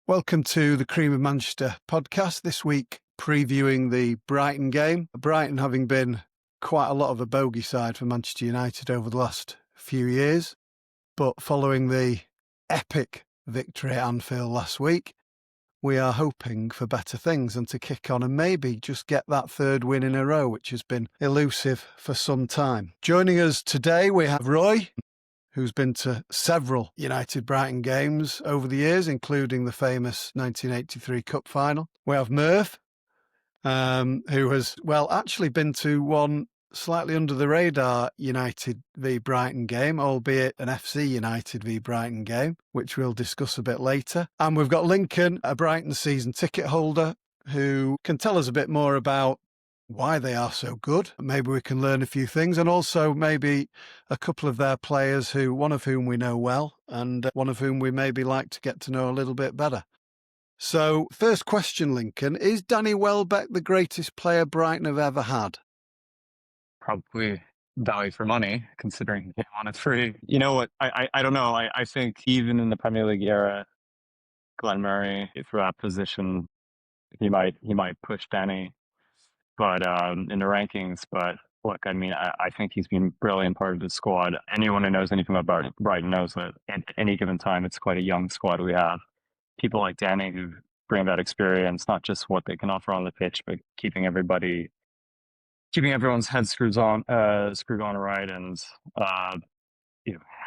Welcome to the Cream of Manchester podcast. This week, previewing the Brighton game. Brighton having been quite a lot of a bogey side for Manchester United over the last few years, but following the epic victory at Anfield last week, we are hoping for better things and to kick on and maybe just get that third win in a row, which has been elusive for some time. Joining us today, we have Roy, who's been to several United Brighton games over the years, including the famous 1983 Cup final. We have Murph, who has, actually been to one slightly under the radar United v Brighton game, albeit an FC United v Brighton game, which we'll discuss a bit later. And we've got Lincoln, a Brighton season ticket holder, who can tell us a bit more about why they are so good. Maybe we can learn a few things, and also maybe a couple of their players, one of whom we know well and one of whom we maybe like to get to know a little bit better. So first question, Lincoln, is Danny Welbeck the greatest player Brighton have ever had? Probably value for money, considering he came on it free. You know what? I don't know. I think even in the Premier League era, Glenn Murray, through that position, he might push Danny, but in the rankings. But look, I mean, I think he's been a brilliant part of the squad. Anyone who knows anything about Brighton knows that at any given time, it's quite a young squad we have. People like Danny who bring that experience, not just what they can offer on the pitch, but keeping everyone's head screwed on right, and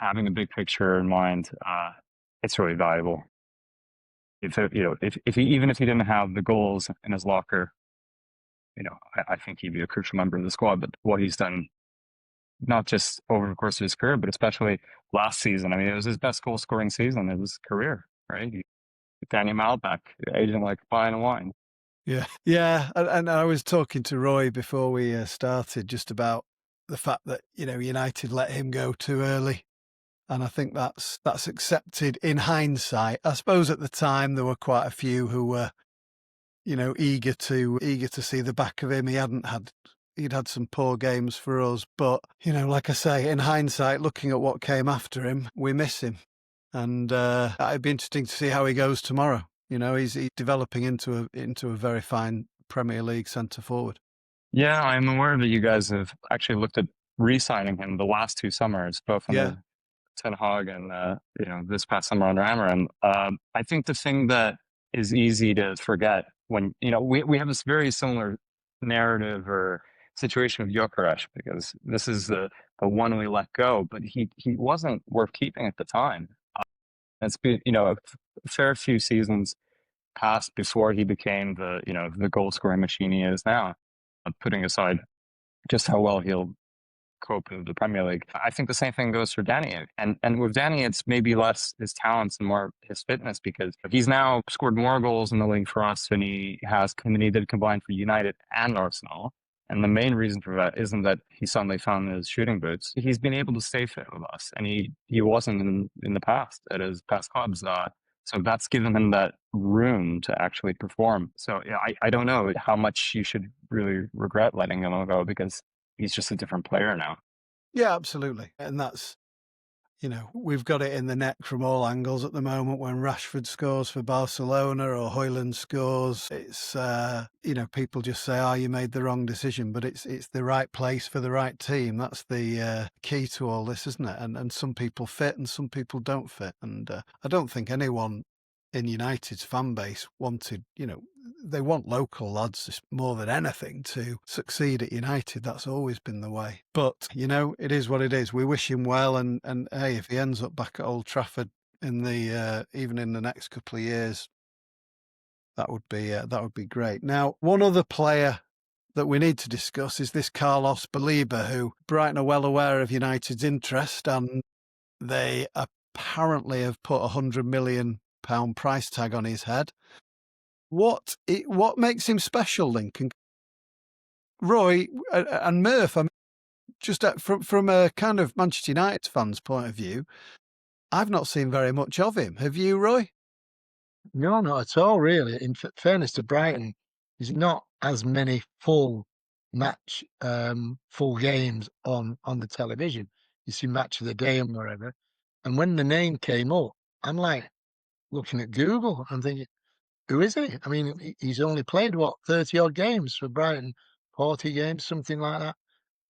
having a big picture in mind. It's really valuable. If he didn't have the goals in his locker, I think he'd be a crucial member of the squad. But what he's done, not just over the course of his career, but especially last season. I mean, it was his best goal scoring season of his career, right? Danny Malbec, aging like fine and wine. Yeah. And I was talking to Roy before we started just about the fact that, United let him go too early. And I think that's accepted in hindsight. I suppose at the time there were quite a few who were, eager to see the back of him. He'd had some poor games for us, but, like I say, in hindsight, looking at what came after him, we miss him. And it'd be interesting to see how he goes tomorrow. He's developing into a very fine Premier League centre forward. Yeah, I'm aware that you guys have actually looked at re-signing him the last 2 summers, both under Ten Hag and this past summer under Amarim. I think the thing that is easy to forget when we have this very similar narrative or situation with Gyökeres, because this is the one we let go, but he wasn't worth keeping at the time. It's been a fair few seasons passed before he became the goal scoring machine he is now. Putting aside just how well he'll cope with the Premier League, I think the same thing goes for Danny. And with Danny, it's maybe less his talents and more his fitness, because he's now scored more goals in the league for us than he did combined for United and Arsenal. And the main reason for that isn't that he suddenly found his shooting boots. He's been able to stay fit with us, and he wasn't in the past at his past clubs. So that's given him that room to actually perform. So yeah, I don't know how much you should really regret letting him go, because he's just a different player now. Yeah, absolutely. And that's, we've got it in the neck from all angles at the moment. When Rashford scores for Barcelona or Højlund scores, it's, people just say, you made the wrong decision, but it's the right place for the right team. That's the key to all this, isn't it? And some people fit and some people don't fit. And I don't think anyone in United's fan base wanted, they want local lads more than anything to succeed at United. That's always been the way. But, it is what it is. We wish him well. And hey, if he ends up back at Old Trafford even in the next couple of years, that would be great. Now, one other player that we need to discuss is this Carlos Baleba, who Brighton are well aware of United's interest, and they apparently have put £100 million price tag on his head. What makes him special, Lincoln? Roy and Murph, I mean, just from a kind of Manchester United fan's point of view, I've not seen very much of him. Have you, Roy? No, not at all, really. In fairness to Brighton, there's not as many full games on the television. You see Match of the Day and wherever. And when the name came up, I'm like, looking at Google and thinking, who is he? I mean, he's only played, what, 30 odd games for Brighton, 40 games, something like that.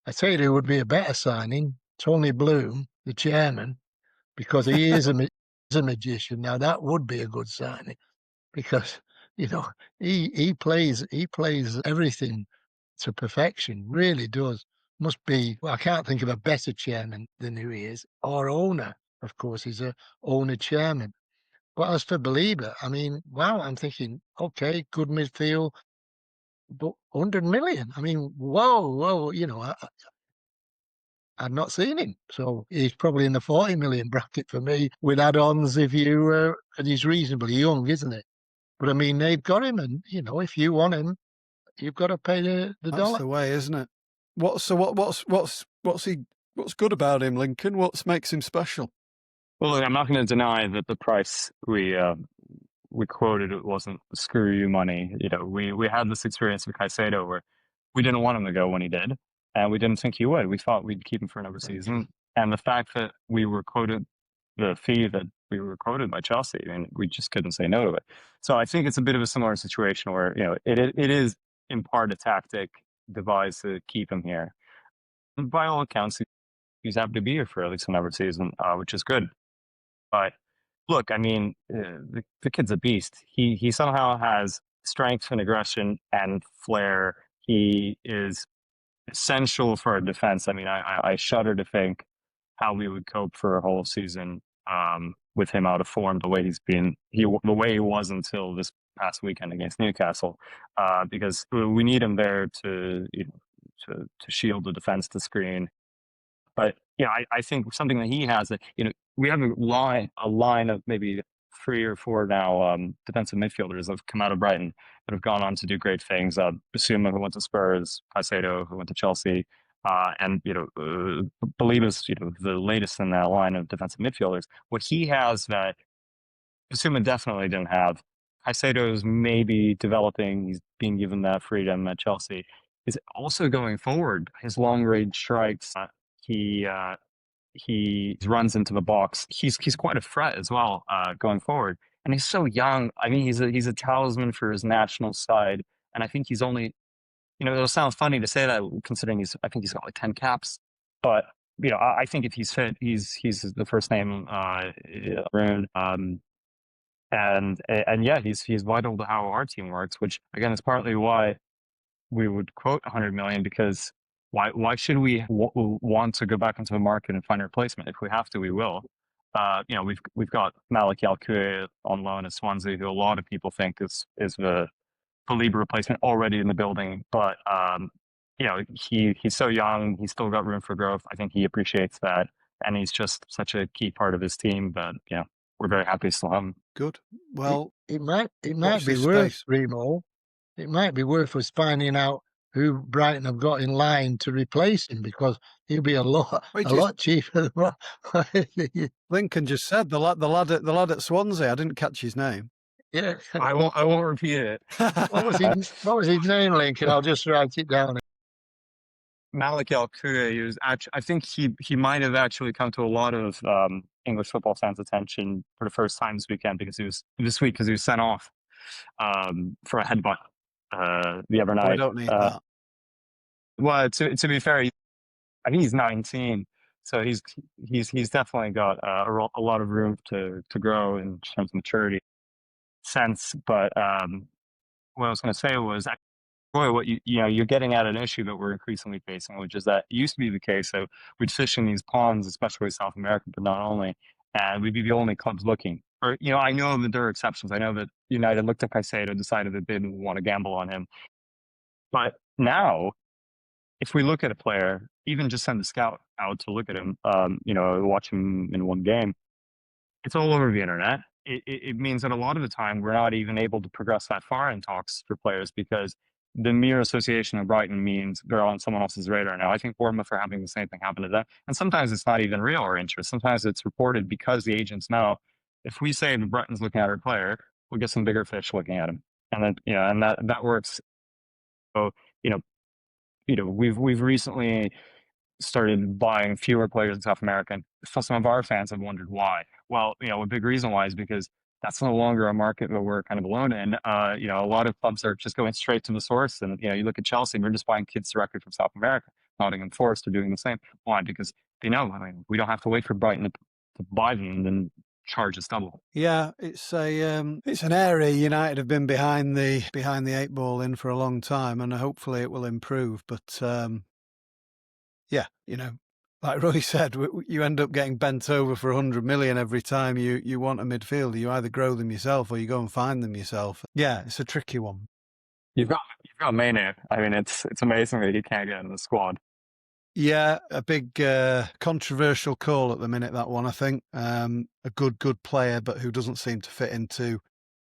I tell you, who would be a better signing? Tony Bloom, the chairman, because he is a magician. Now, that would be a good signing because, you know, he plays everything to perfection, really does. Must be, well, I can't think of a better chairman than who he is, or owner. Of course, he's a owner chairman. But as for Belieber, I mean, wow, I'm thinking, okay, good midfield, but 100 million. I mean, whoa, I've not seen him. So he's probably in the 40 million bracket for me with add-ons and he's reasonably young, isn't it? But I mean, they've got him and, if you want him, you've got to pay the That's dollar. the way, isn't it? What's good about him, Lincoln? What makes him special? Well, I'm not going to deny that the price we quoted, it wasn't screw you money. We had this experience with Caicedo where we didn't want him to go when he did, and we didn't think he would. We thought we'd keep him for another season, and the fact that we were quoted the fee that we were quoted by Chelsea, and we just couldn't say no to it. So I think it's a bit of a similar situation where it is in part a tactic devised to keep him here. And by all accounts, he's happy to be here for at least another season, which is good. But look, I mean, the kid's a beast. He somehow has strength and aggression and flair. He is essential for our defense. I mean, I shudder to think how we would cope for a whole season with him out of form, the way the way he was until this past weekend against Newcastle, because we need him there to shield the defense, to screen. But I think something that he has that we have a line of maybe 3 or 4 now defensive midfielders that have come out of Brighton that have gone on to do great things. Basuma, who went to Spurs, Caicedo, who went to Chelsea, and Baliba's the latest in that line of defensive midfielders. What he has that Basuma definitely didn't have. Caicedo's maybe developing. He's being given that freedom at Chelsea. Is also going forward. His long range strikes. He runs into the box. He's quite a threat as well going forward. And he's so young. I mean, he's a talisman for his national side. And I think he's only, it'll sound funny to say that considering I think he's got like 10 caps. But I think if he's fit, he's the first name around. And yeah, he's vital to how our team works, which again is partly why we would quote 100 million, because why should we want to go back into the market and find a replacement? If we have to, we will. We've got Malik Alkue on loan at Swansea, who a lot of people think is the Belieber replacement already in the building. But he's so young, he's still got room for growth. I think he appreciates that, and he's just such a key part of his team that we're very happy to still have him. Good. Well, it might be worth, Remo. It might be worth us finding out who Brighton have got in line to replace him, because he'll be a lot cheaper than what Lincoln just said. The lad at Swansea. I didn't catch his name. Yeah, I won't repeat it. What was his name, Lincoln? I'll just write it down. Malik Alkue, I think he might have actually come to a lot of English football fans' attention for the first time this weekend, because he was sent off for a headbutt the other night. We don't need that. Well, to be fair, I think he's 19, so he's definitely got a lot of room to grow in terms of maturity sense. But what I was going to say was, boy, what you're getting at an issue that we're increasingly facing, which is that it used to be the case. So we'd fish in these ponds, especially South America, but not only, and we'd be the only clubs looking. Or I know that there are exceptions. I know that United looked at Caicedo, decided that they didn't want to gamble on him. But now, if we look at a player, even just send a scout out to look at him, watch him in one game, it's all over the internet. It means that a lot of the time we're not even able to progress that far in talks for players, because the mere association of Brighton means they're on someone else's radar now. I think Bournemouth are having the same thing happen to them. And sometimes it's not even real or interest. Sometimes it's reported because the agents know, if we say the Brighton's looking at our player, we'll get some bigger fish looking at him. And then, and that works. So, we've recently started buying fewer players in South America. And some of our fans have wondered why. Well, a big reason why is because that's no longer a market that we're kind of alone in. A lot of clubs are just going straight to the source. And, you look at Chelsea, and they're just buying kids directly from South America. Nottingham Forest are doing the same. Why? Because they know, we don't have to wait for Brighton to buy them and then charge us double. Yeah, it's an area United have been behind the 8 ball in for a long time, and hopefully it will improve. But yeah, like Roy said, you end up getting bent over for 100 million every time you want a midfielder. You either grow them yourself or you go and find them yourself. Yeah, it's a tricky one. You've got Mane. I mean, it's amazing that he can't get in the squad. Yeah, a big controversial call at the minute, that one, I think. A good player, but who doesn't seem to fit into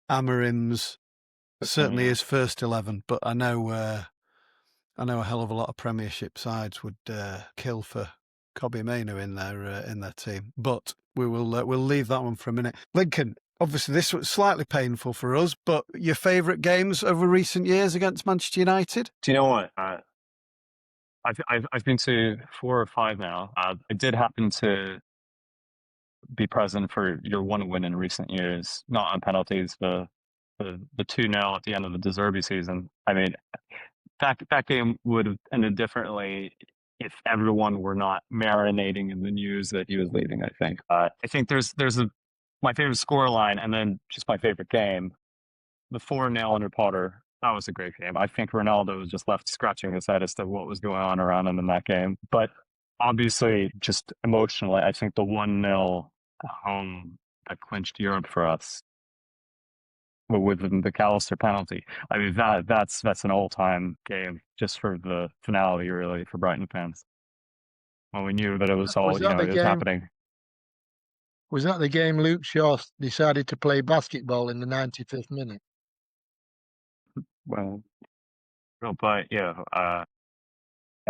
Amarim's, certainly his first 11. But I know a hell of a lot of Premiership sides would kill for Kobbie Mainoo in their team. But we'll leave that one for a minute. Lincoln, obviously this was slightly painful for us, but your favourite games over recent years against Manchester United? Do you know what? I've been to 4 or 5 now. I did happen to be present for your one win in recent years, not on penalties, the 2-0 at the end of the De Zerbi season. I mean, that game would have ended differently if everyone were not marinating in the news that he was leaving. I think there's my favorite score line, and then just my favorite game, the 4-0 under Potter. That was a great game. I think Ronaldo was just left scratching his head as to what was going on around him in that game. But obviously, just emotionally, I think the 1-0 home that clinched Europe for us with the McAllister penalty. I mean, that's an all-time game just for the finality, really, for Brighton fans. When we knew that it was all, it was happening. Was that the game Luke Shaw decided to play basketball in the 95th minute? Well, but yeah, I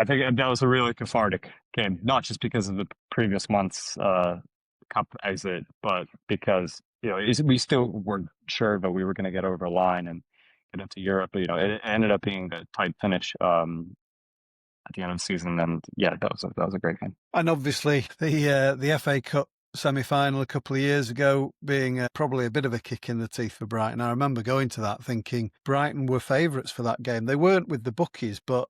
think that was a really cathartic game, not just because of the previous month's cup exit, but because we still weren't sure that we were going to get over the line and get into Europe. But, it ended up being a tight finish at the end of the season, and yeah, that was a great game. And obviously the FA Cup semi-final a couple of years ago being probably a bit of a kick in the teeth for Brighton. I remember going to that thinking Brighton were favourites for that game. They weren't with the bookies, but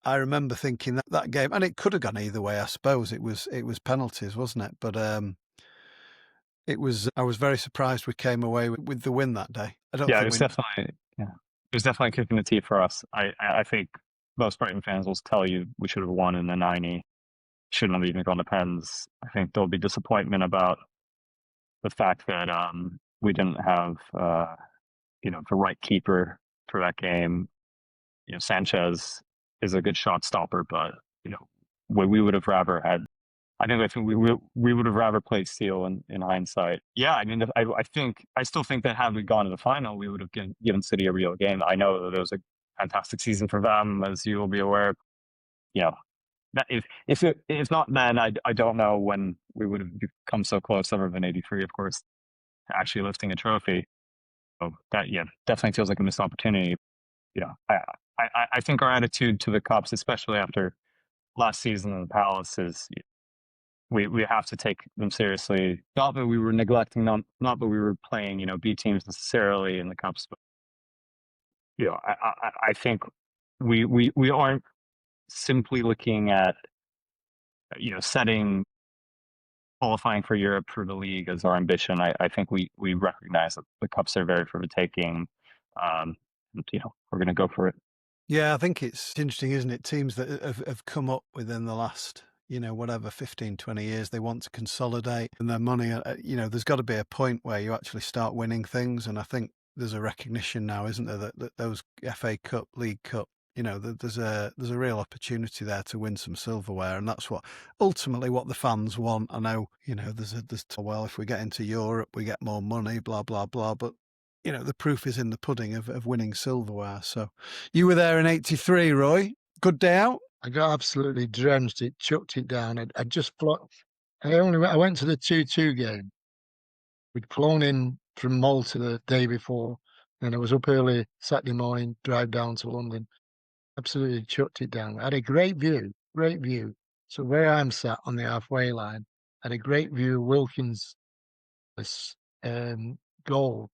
I remember thinking that game, and it could have gone either way, I suppose. It was penalties, wasn't it? But I was very surprised we came away with the win that day. It was definitely a kick in the teeth for us. I think most Brighton fans will tell you we should have won in the 90. Shouldn't have even gone to pens. I think there'll be disappointment about the fact that we didn't have the right keeper for that game. Sanchez is a good shot stopper, but we would have rather had. I think we would have rather played Steele in hindsight. Yeah, I mean, I still think that had we gone to the final, we would have given City a real game. I know that it was a fantastic season for them, as you will be aware. That if not then, I don't know when we would have come so close, other than '83, of course, to actually lifting a trophy. So that definitely feels like a missed opportunity. I think our attitude to the cups, especially after last season in the Palace, is we have to take them seriously. Not that we were neglecting them, not that we were playing B teams necessarily in the cups, but I think we aren't simply looking at setting qualifying for Europe for the league as our ambition. I think we recognize that the cups are very for the taking. We're going to go for it. Yeah, I think it's interesting, isn't it? Teams that have come up within the last 15, 20 years, they want to consolidate and their money. There's got to be a point where you actually start winning things, and I think there's a recognition now, isn't there, that those FA Cup, League Cup, there's a real opportunity there to win some silverware, and that's ultimately what the fans want. I know, there's if we get into Europe, we get more money, blah blah blah, but the proof is in the pudding of winning silverware. So, you were there in '83, Roy. Good day out. I got absolutely drenched. It chucked it down. I just I went to the 2-2 game. We'd flown in from Malta the day before, and I was up early Saturday morning, drive down to London. Absolutely chucked it down. I had a great view. So where I'm sat on the halfway line, I had a great view of Wilkins, goal,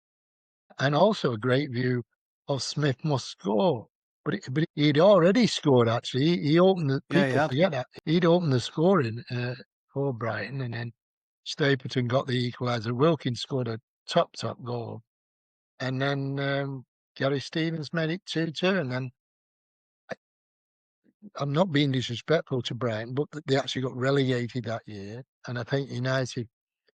and also a great view of Smith must score. But he'd already scored, actually. He opened the, Yeah, he people had. forget that. He'd opened the scoring for Brighton, and then Stapleton got the equaliser. Wilkins scored a top goal. And then Gary Stevens made it 2-2. And then I'm not being disrespectful to Brighton, but they actually got relegated that year. And I think United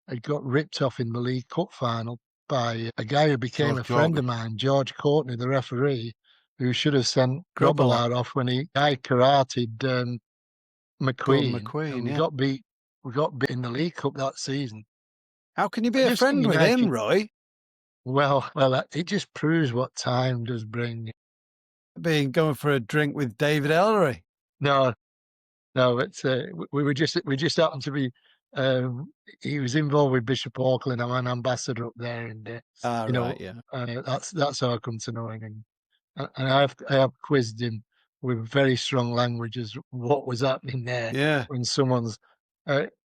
had got ripped off in the League Cup final by a guy who became George a friend Courtney. of mine, George Courtney, the referee, who should have sent Grobbelaar. Grobbelaar off when guy karated Gordon McQueen, and McQueen, we yeah. got beat. We got beat in the League Cup that season. How can you be I a just think friend with him, United. Roy? Well, it just proves what time does bring. Going for a drink with David Ellery. No, it's we just happened to be. He was involved with Bishop Auckland. I'm an ambassador up there, and Right, yeah. that's how I come to know him. And I have quizzed him with very strong language as what was happening there Yeah. when someone's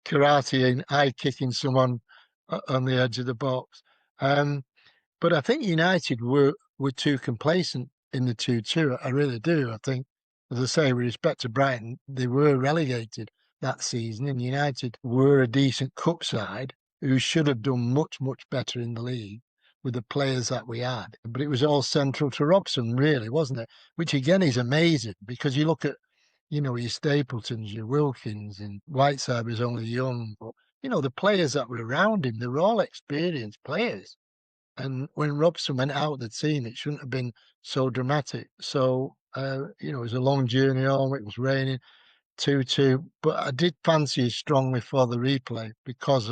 karate and high kicking someone on the edge of the box. But I think United were too complacent in the 2-2. I really do. I think, as I say, with respect to Brighton, they were relegated that season, and United were a decent cup side who should have done much, much better in the league with the players that we had. But it was all central to Robson, really, wasn't it? Which again is amazing, because you look at, your Stapletons, your Wilkins, and Whiteside was only young, but the players that were around him, they were all experienced players. And when Robson went out of the team, it shouldn't have been so dramatic. So, it was a long journey home. It was raining, 2-2. But I did fancy it strongly for the replay because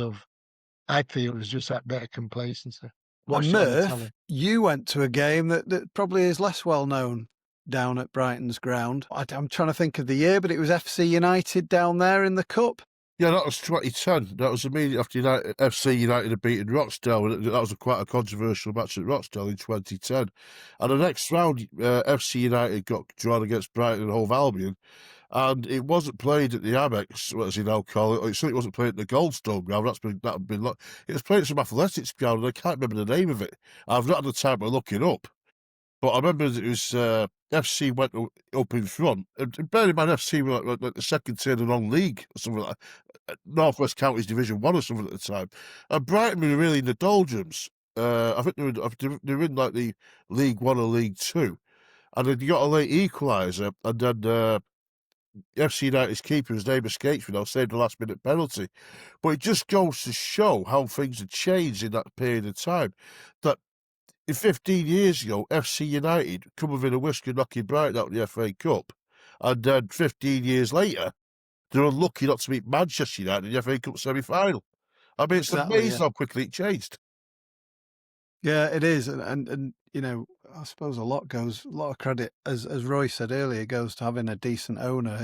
I feel it was just that bit of complacency. And Watched it on the telly. Murph, you went to a game that probably is less well known down at Brighton's ground. I'm trying to think of the year, but it was FC United down there in the Cup. Yeah, that was 2010. That was immediately after FC United had beaten Rochdale. That was quite a controversial match at Rochdale in 2010. And the next round, FC United got drawn against Brighton and Hove Albion. And it wasn't played at the Amex, what does he now call it? It certainly wasn't played at the Goldstone ground. It was played at some athletics ground, and I can't remember the name of it. I've not had the time to look it up. But I remember it was FC went up in front. And bear in mind, FC were like the second tier of the non-league or something like that. Northwest Counties Division 1 or something at the time. And Brighton were really in the doldrums. I think they were in like the League 1 or League 2. And then you got a late equaliser, and then FC United's keeper, his name escapes me now, saved the last minute penalty. But it just goes to show how things had changed in that period of time. That 15 years ago, FC United come within a whisker knocking Brighton out of the FA Cup. And then 15 years later, they're unlucky not to beat Manchester United in the FA Cup semi-final. I mean, it's amazing how quickly it changed. Yeah, it is. And I suppose a lot of credit, as Roy said earlier, goes to having a decent owner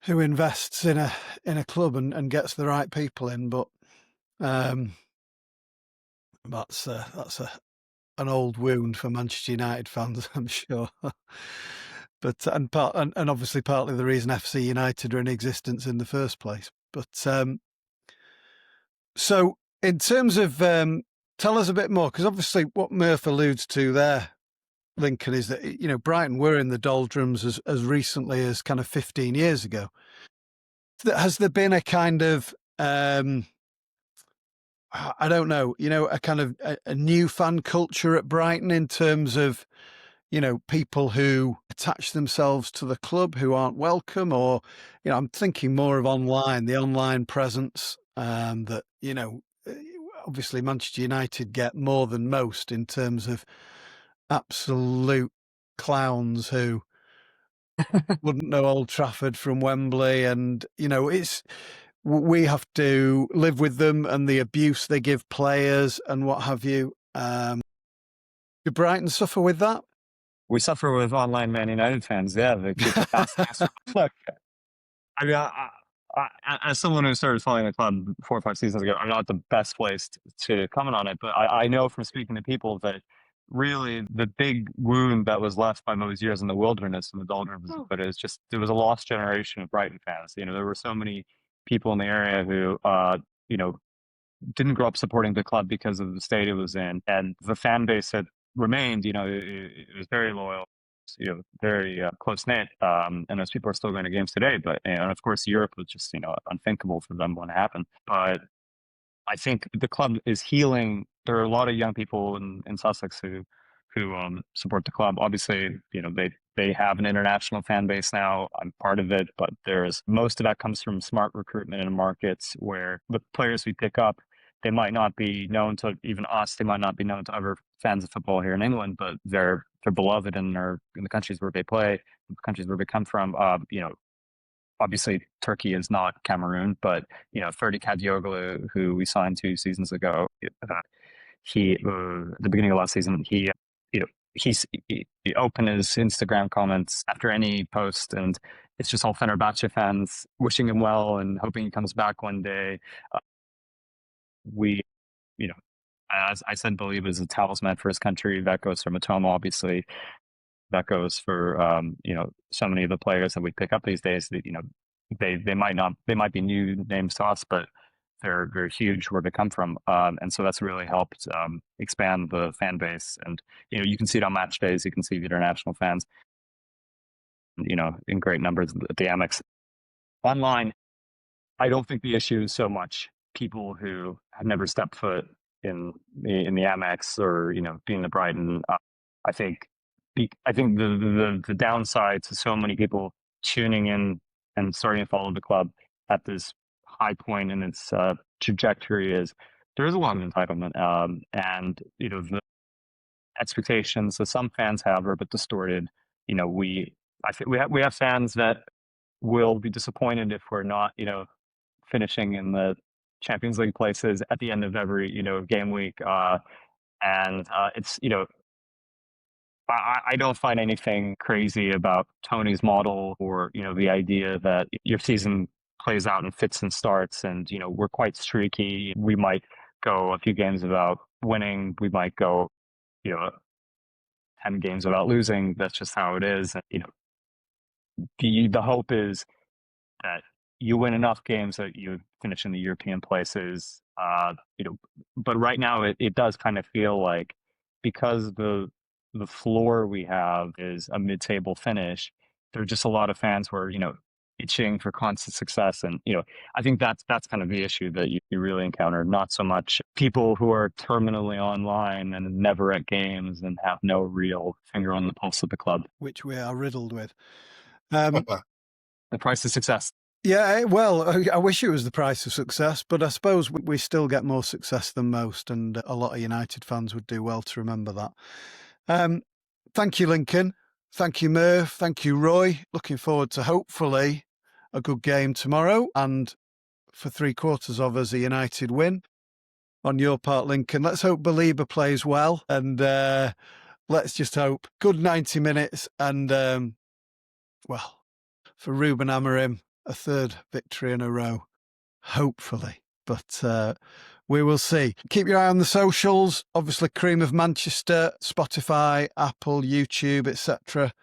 who invests in a club and gets the right people in. But that's an old wound for Manchester United fans, I'm sure. But and obviously partly the reason FC United are in existence in the first place. But so in terms of tell us a bit more, because obviously what Murph alludes to there, Lincoln, is that Brighton were in the doldrums as recently as kind of 15 years ago. Has there been a kind of I don't know, a kind of a new fan culture at Brighton in terms of people who attach themselves to the club who aren't welcome, or I'm thinking more of the online presence that obviously Manchester United get more than most in terms of absolute clowns who wouldn't know Old Trafford from Wembley, and we have to live with them and the abuse they give players and what have you. Do Brighton suffer with that? We suffer with online Man United fans. Yeah, they keep look. I mean, as someone who started following the club 4 or 5 seasons ago, I'm not the best placed to comment on it, but I know from speaking to people that really the big wound that was left by those years in the wilderness and the doldrums, but it's just there was a lost generation of Brighton fans. There were so many people in the area who, didn't grow up supporting the club because of the state it was in, and the fan base had remained, it was very loyal, very close knit, and those people are still going to games today. But and of course, Europe was just unthinkable for them when it happened. But I think the club is healing. There are a lot of young people in Sussex who support the club. Obviously, they have an international fan base now. I'm part of it, but most of that comes from smart recruitment in markets where the players we pick up, they might not be known to even us. They might not be known to other fans of football here in England, but they're beloved in the countries where they play, the countries where they come from. Obviously, Turkey is not Cameroon, but Ferdi Kadioglu, who we signed 2 seasons ago, he the beginning of last season, he opened his Instagram comments after any post, and it's just all Fenerbahce fans wishing him well and hoping he comes back one day. We, as I said, believe is a talisman for his country. That goes for Matoma, obviously. That goes for so many of the players that we pick up these days. That they might be new names to us, but they're huge where they come from, and so that's really helped expand the fan base. And you can see it on match days. You can see the international fans, in great numbers at the Amex. Online, I don't think the issue is so much people who have never stepped foot in the Amex or being the Brighton. I think the downside to so many people tuning in and starting to follow the club at this high point in its trajectory is there is a lot of entitlement, and the expectations that some fans have are a bit distorted. I think we have fans that will be disappointed if we're not finishing in the Champions League places at the end of every game week, and it's I don't find anything crazy about Tony's model or the idea that your season plays out in fits and starts, and we're quite streaky. We might go a few games without winning. We might go 10 games without losing. That's just how it is. And, the hope is that you win enough games that you finish in the European places. But right now it does kind of feel like because the floor we have is a mid-table finish, there are just a lot of fans who are itching for constant success, and I think that's kind of the issue that you really encounter. Not so much people who are terminally online and never at games and have no real finger on the pulse of the club, which we are riddled with. The price of success. Yeah, well, I wish it was the price of success, but I suppose we still get more success than most, and a lot of United fans would do well to remember that. Thank you, Lincoln. Thank you, Merv. Thank you, Roy. Looking forward to hopefully a good game tomorrow, and for 3/4 of us, a United win. On your part, Lincoln, let's hope Belieber plays well, and let's just hope good 90 minutes, and well, for Ruben Amorim, a 3rd victory in a row, hopefully. But we will see. Keep your eye on the socials. Obviously, Cream of Manchester, Spotify, Apple, YouTube, etc.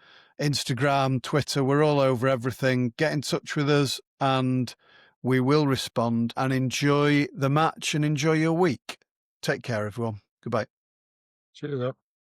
Instagram, Twitter. We're all over everything. Get in touch with us and we will respond. And enjoy the match and enjoy your week. Take care, everyone. Goodbye. Cheers up.